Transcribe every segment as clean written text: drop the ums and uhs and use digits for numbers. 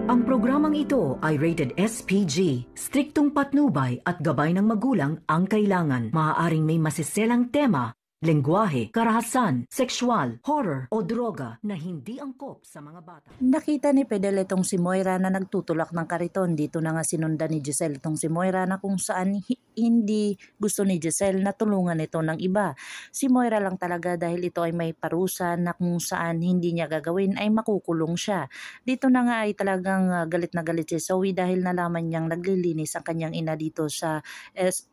Ang programang ito ay rated SPG. Striktong patnubay at gabay ng magulang ang kailangan. Maaaring may masiselang tema, lengguwahe, karahasan, sexual, horror o droga na hindi angkop sa mga bata. Nakita ni Fidel itong si Moira na nagtutulak ng kariton. Dito na nga sinundan ni Giselle itong si Moira na kung saan hindi gusto ni Giselle na tulungan ito ng iba. Si Moira lang talaga dahil ito ay may parusa na kung saan hindi niya gagawin ay makukulong siya. Dito na nga ay talagang galit na galit si Zoe dahil nalaman niyang naglilinis ang kanyang ina dito sa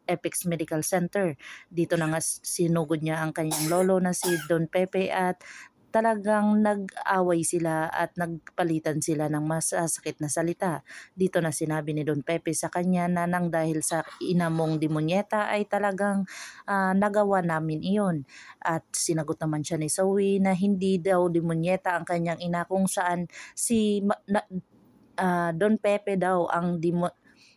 Apex Medical Center. Dito na nga sinugod niya ang kanyang lolo na si Don Pepe at talagang nag-away sila at nagpalitan sila ng masasakit na salita. Dito na sinabi ni Don Pepe sa kanya na nang dahil sa ina mong demonyeta ay talagang nagawa namin iyon. At sinagot naman siya ni Zoe na hindi daw demonyeta ang kanyang ina kung saan si Don Pepe daw ang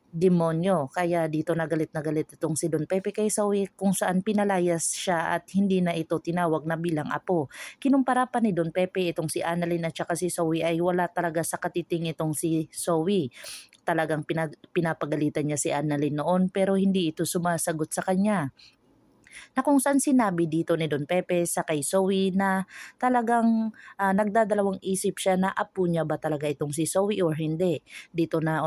demonyo. Kaya dito na galit itong si Don Pepe kay Zoe kung saan pinalayas siya at hindi na ito tinawag na bilang apo. Kinumpara pa ni Don Pepe itong si Annalyn at saka si Zoe ay wala talaga sa katiting itong si Zoe. Talagang pinapagalitan niya si Annalyn noon pero hindi ito sumasagot sa kanya. Na kung saan sinabi dito ni Don Pepe sa kay Zoe na talagang nagdadalawang isip siya na apo niya ba talaga itong si Zoe or hindi. Dito na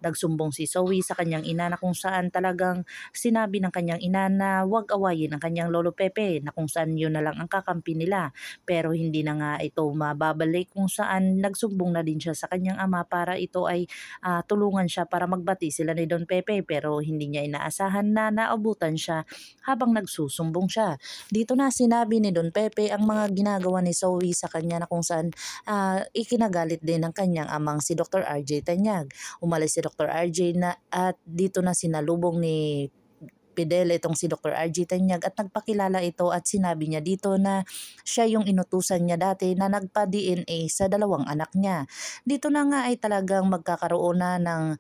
nagsumbong si Zoe sa kanyang ina na kung saan talagang sinabi ng kanyang ina na wag awayin ang kanyang lolo Pepe na kung saan yun na lang ang kakampi nila. Pero hindi na nga ito mababalik kung saan nagsumbong na din siya sa kanyang ama para ito ay tulungan siya para magbati sila ni Don Pepe pero hindi niya inaasahan na naabutan siya habang nagsusumbong siya. Dito na sinabi ni Don Pepe ang mga ginagawa ni Zoe sa kanya na kung saan ikinagalit din ng kanyang amang si Dr. RJ Tanyag. Umalis si Dr. RJ na at dito na sinalubong ni Fidel itong si Dr. RJ Tanyag at nagpakilala ito at sinabi niya dito na siya yung inutusan niya dati na nagpa-DNA sa dalawang anak niya. Dito na nga ay talagang magkakaroon na ng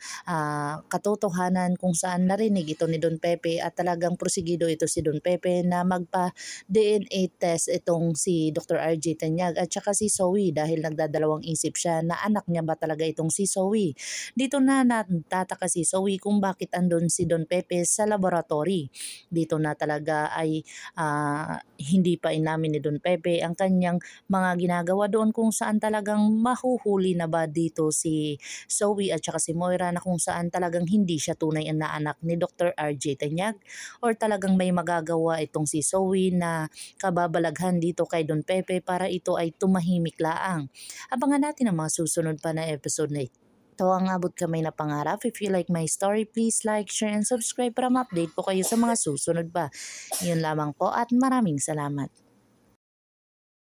katotohanan kung saan narinig ito ni Don Pepe at talagang prosigido ito si Don Pepe na magpa-DNA test itong si Dr. RJ Tanyag at saka si Zoe dahil nagdadalawang isip siya na anak niya ba talaga itong si Zoe. Dito na natataka si Zoe kung bakit andun si Don Pepe sa laboratory. Dito na talaga ay hindi pa inamin ni Don Pepe ang kanyang mga ginagawa doon kung saan talagang mahuhuli na ba dito si Zoe at saka si Moira na kung saan talagang hindi siya tunay na anak ni Dr. RJ Tanyag or talagang may magagawa itong si Zoe na kababalaghan dito kay Don Pepe para ito ay tumahimik laang. Abangan natin ang mga susunod pa na episode na ito. Ito ang abot kamay na pangarap. If you like my story, please like, share, and subscribe para ma-update po kayo sa mga susunod pa. Yun lamang po at maraming salamat.